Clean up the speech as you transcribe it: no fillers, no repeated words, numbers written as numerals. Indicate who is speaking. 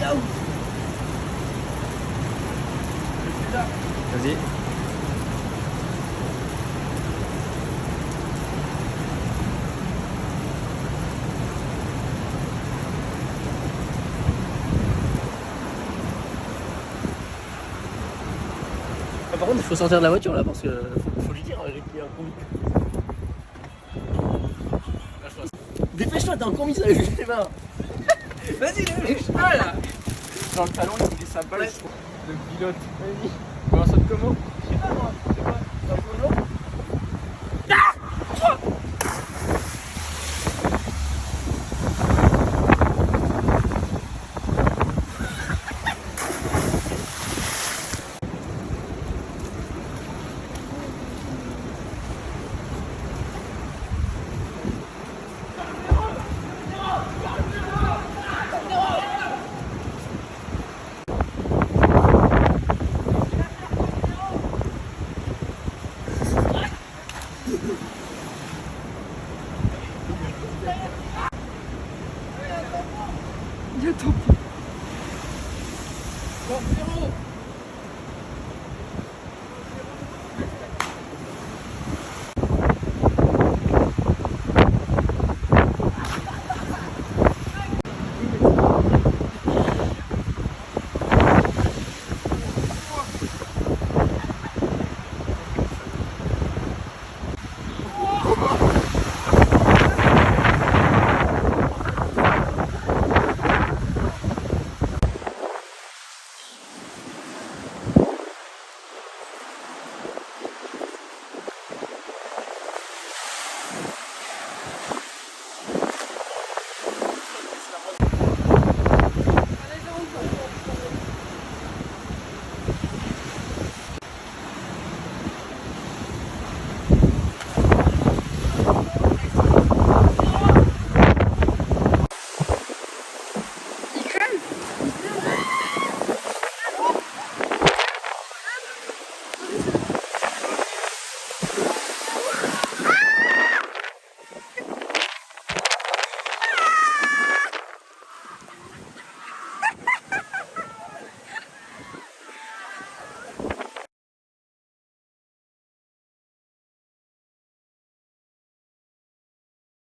Speaker 1: là-haut.
Speaker 2: Vas-y.
Speaker 1: Par contre, il faut sortir de la voiture là parce que faut lui dire qu'il y a un combi. Dépêche-toi, t'es en combi, ça lève les mains. Vas-y, lève-toi là.
Speaker 2: Dans le talon, il glisse un peu.
Speaker 1: Ouais.
Speaker 2: Le pilote. Vas-y. On saute comment?
Speaker 1: Je sais pas moi.